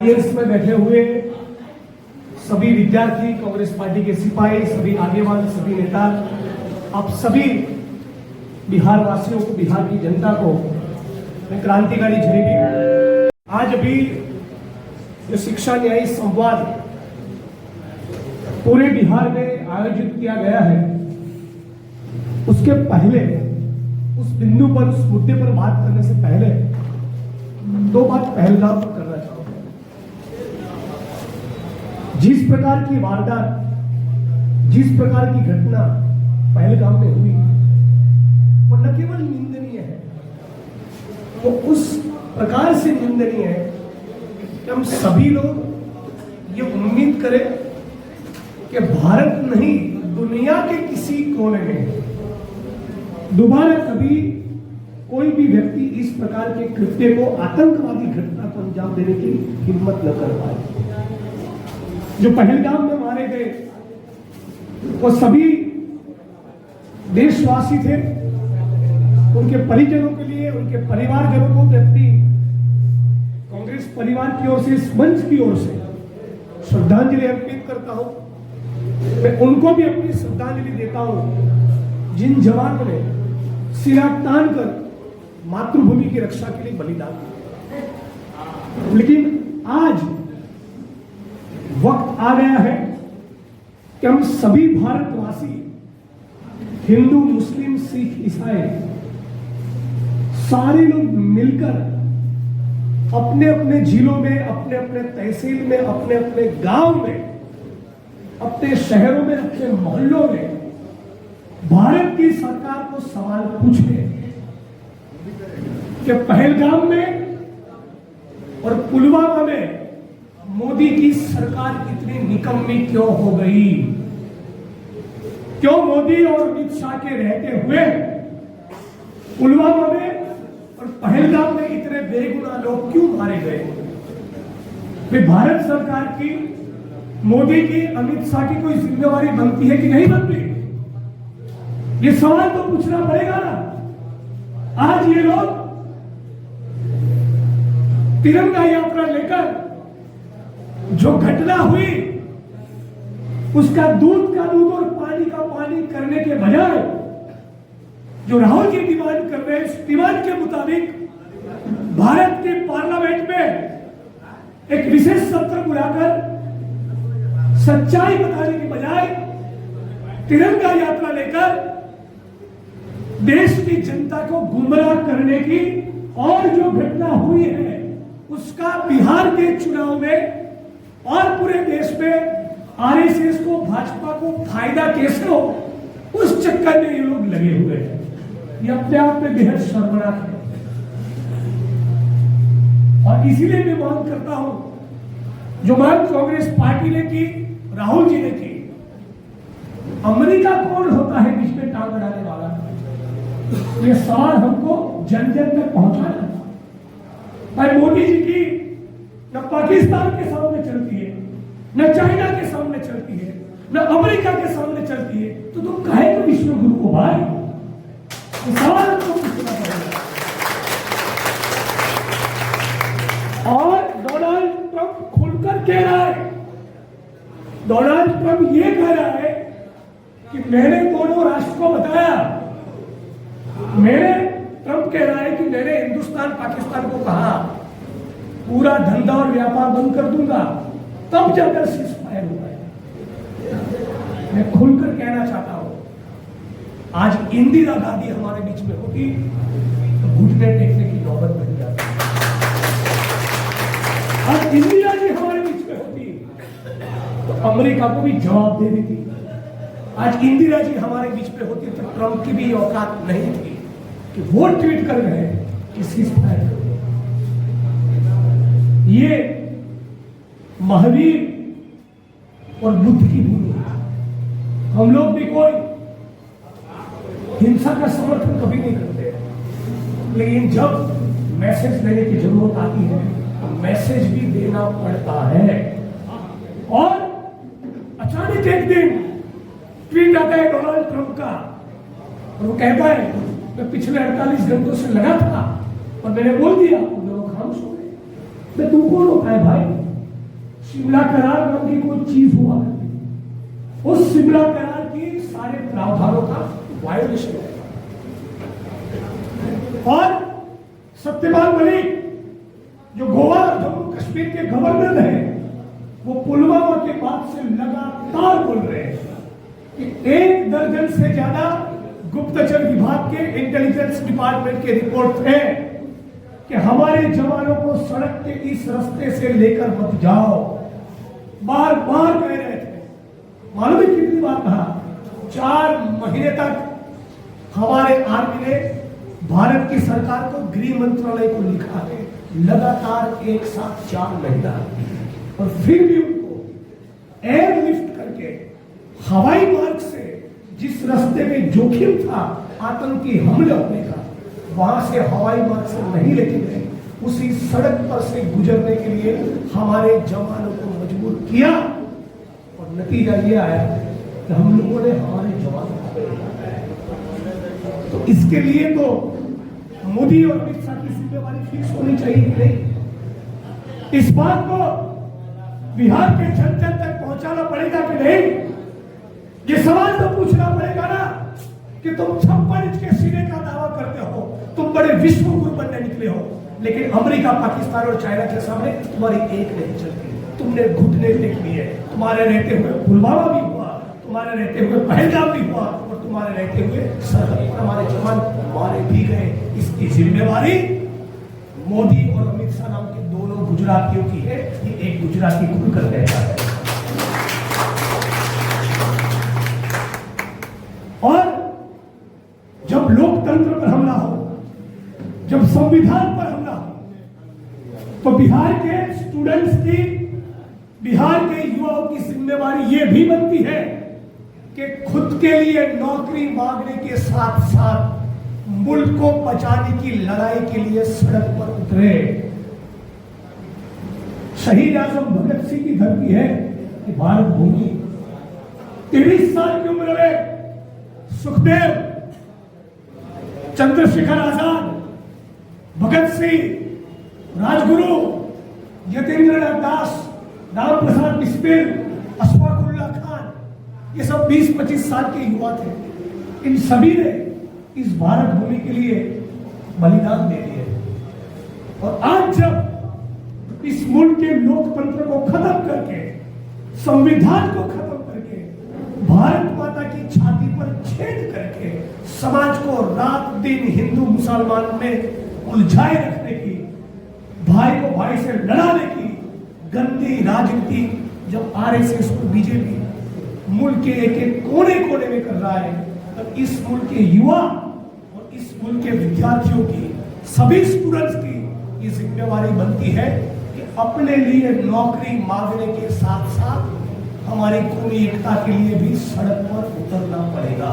में बैठे हुए सभी विद्यार्थी, कांग्रेस पार्टी के सिपाही, सभी आगेवान, सभी नेता, आप सभी बिहार वासियों को, बिहार की जनता को मैं क्रांतिकारी जय भीम। आज अभी जो शिक्षा न्याय संवाद पूरे बिहार में आयोजित किया गया है, उसके पहले उस बिंदु पर, उस मुद्दे पर बात करने से पहले दो बात पहलगाम पर करना चाहूंगा। जिस प्रकार की वारदात, जिस प्रकार की घटना पहलगाम में हुई, वो न केवल निंदनीय है, वो उस प्रकार से निंदनीय है कि हम सभी लोग ये उम्मीद करें कि भारत नहीं, दुनिया के किसी कोने में दोबारा कभी कोई भी व्यक्ति इस प्रकार के कृत्य को, आतंकवादी घटना को अंजाम देने की हिम्मत न कर पाए। जो पहलगाम में मारे गए वो सभी देशवासी थे। उनके परिजनों के लिए, उनके परिवारजनों को मैं अपनी कांग्रेस परिवार की ओर से, इस मंच की ओर से श्रद्धांजलि अर्पित करता हूं। मैं उनको भी अपनी श्रद्धांजलि देता हूं जिन जवानों ने सिरा तान कर मातृभूमि की रक्षा के लिए बलिदान दिया। लेकिन आज वक्त आ गया है कि हम सभी भारतवासी, हिंदू, मुस्लिम, सिख, ईसाई, सारे लोग मिलकर अपने अपने जिलों में, अपने अपने तहसील में, अपने अपने गांव में, अपने शहरों में, अपने मोहल्लों में भारत की सरकार को सवाल पूछे कि पहलगाम में और पुलवामा में मोदी की सरकार इतनी निकम्मी क्यों हो गई? क्यों मोदी और अमित शाह के रहते हुए पुलवामा में और पहलगाम में इतने बेगुनाह लोग क्यों मारे गए? वे भारत सरकार की, मोदी की, अमित शाह की कोई जिम्मेवारी बनती है कि नहीं बनती? ये सवाल तो पूछना पड़ेगा ना। आज ये लोग तिरंगा यात्रा लेकर जो घटना हुई, उसका दूध का दूध और पानी का पानी करने के बजाय जो राहुल जी डिमांड कर रहे हैं, इस डिमांड के मुताबिक भारत के पार्लियामेंट में एक विशेष सत्र बुलाकर सच्चाई बताने के बजाय तिरंगा यात्रा लेकर देश की जनता को गुमराह करने की, और जो घटना हुई है उसका बिहार के चुनाव में और पूरे देश में आरएसएस को, भाजपा को फायदा कैसे हो, उस चक्कर में ये लोग लगे हुए हैं। ये अपने आप में बेहद शर्मनाक है। और इसीलिए मैं मांग करता हूं, जो मांग कांग्रेस पार्टी ने की, राहुल जी ने की, अमेरिका कौन होता है बीच में टांग अड़ाने वाला? ये सवाल हमको जन जन तक पहुंचाना। भाई मोदी जी की न पाकिस्तान के सामने चलती है, न चाइना के सामने चलती है, न अमेरिका के सामने चलती है, तो तुम कहे तो विश्व गुरु को भाई? तो सवाल हमको पूछना पड़ेगा। और डोनाल्ड ट्रंप खुलकर कह रहा है, डोनाल्ड ट्रंप ये कह रहा है कि मैंने दोनों राष्ट्र को बताया, ट्रंप कह रहा है कि मैंने हिंदुस्तान पाकिस्तान को कहा पूरा धंधा और व्यापार बंद कर दूंगा, तब जाकर सीज फायर होगा। मैं खुलकर कहना चाहता हूं, आज इंदिरा गांधी हमारे बीच में होती तो घुटने टेकने की नौबत बन जाती। आज इंदिरा जी हमारे बीच में होती तो अमेरिका को भी जवाब दे देती। आज इंदिरा जी हमारे बीच में होती तो ट्रंप की भी औकात नहीं थी कि वो ट्वीट कर रहे हैं कि सीज फायर करो। ये महावीर और बुद्ध की भूमि है। हम लोग भी कोई हिंसा का समर्थन कभी नहीं करते, लेकिन जब मैसेज देने की जरूरत आती है तो मैसेज भी देना पड़ता है। और अचानक एक दिन ट्वीट आता है डोनाल्ड ट्रंप का, और वो कहता है मैं पिछले 48 घंटों से लगा था और मैंने बोल दिया, लोग खामोश हो गए। मैं तू कौन होता है भाई? शिमला करार नाम की कोई चीज हुआ करती थी। उस शिमला करार की सारे प्रावधानों का वायोलेशन है। और सत्यपाल मलिक जो गोवा जम्मू कश्मीर के गवर्नर हैं, वो पुलवामा के बाद से लगातार बोल रहे हैं कि 1 दर्जन से ज्यादा गुप्तचर विभाग के इंटेलिजेंस डिपार्टमेंट के रिपोर्ट है कि हमारे जवानों को सड़क के इस रास्ते से लेकर मत जाओ। बार बार कह रहे थे, मालूम है कितनी बार कहा? 4 महीने तक हमारे आर्मी ने भारत की सरकार को, गृह मंत्रालय को लिखा है, लगातार एक साथ 4 महीना, और फिर भी उनको एयरलिफ्ट करके हवाई मार्ग से जिस रास्ते में जोखिम था आतंकी हमले होने का, वहां से हवाई मार्ग से नहीं लेके गए, उसी सड़क पर से गुजरने के लिए हमारे जवानों को मजबूर किया। और नतीजा ये आया कि हम लोगों ने हमारे जवानों तो इसके लिए तो मोदी और अमित शाह की जिम्मेवारी फिक्स होनी चाहिए कि नहीं? इस बात को बिहार के जन जन तक पहुंचाना पड़ेगा कि नहीं? ये सवाल तो पूछना पड़ेगा ना कि तुम 56 इंच के सीने का दावा करते हो, तुम बड़े विश्व गुरु बनने निकले हो, लेकिन अमेरिका, पाकिस्तान और चाइना के सामने तुम्हारी एक नहीं चलती। तुमने घुटने टेक लिए। तुम्हारे रहते हुए पुलवामा भी हुआ, तुम्हारे रहते हुए पहलगाम भी हुआ, और तुम्हारे रहते हुए सरहद पर हमारे जवान मारे भी गए। इसकी जिम्मेवारी मोदी और अमित शाह नाम के दोनों गुजरातियों की है। ये एक गुजराती खुलकर कहता है। और जब लोकतंत्र पर हमला हो, जब संविधान पर हमला हो, तो बिहार के स्टूडेंट्स की, बिहार के युवाओं की जिम्मेवारी यह भी बनती है कि खुद के लिए नौकरी मांगने के साथ साथ मुल्क को बचाने की लड़ाई के लिए सड़क पर उतरे। शहीद आजम भगत सिंह की धरती है कि भारत भूमि। 23 साल की उम्र में सुखदेव, चंद्रशेखर आजाद, भगत सिंह, राजगुरु, यतीन्द्रनाथ दास, राम प्रसाद बिस्मिल, अशफाकुल्लाह खान, ये सब 20-25 साल के युवा थे। इन सभी ने इस भारत भूमि के लिए बलिदान दे दिए। और आज जब इस मुल्क के लोकतंत्र को खत्म करके, संविधान को खत्म करके, भारत माता की छाती पर छेद करके समाज को रात दिन हिंदू मुसलमान में उलझाए रखने की, भाई को भाई से लड़ाने की गंदी राजनीति जब आरएसएस और बीजेपी मुल्क के एक एक कोने कोने में कर रहा है, तब इस मुल्क के युवा और इस मुल्क के विद्यार्थियों की, सभी स्टूडेंट्स की ये जिम्मेवारी बनती है कि अपने लिए नौकरी मांगने के साथ साथ हमारी कौमी एकता के लिए भी सड़क पर उतरना पड़ेगा।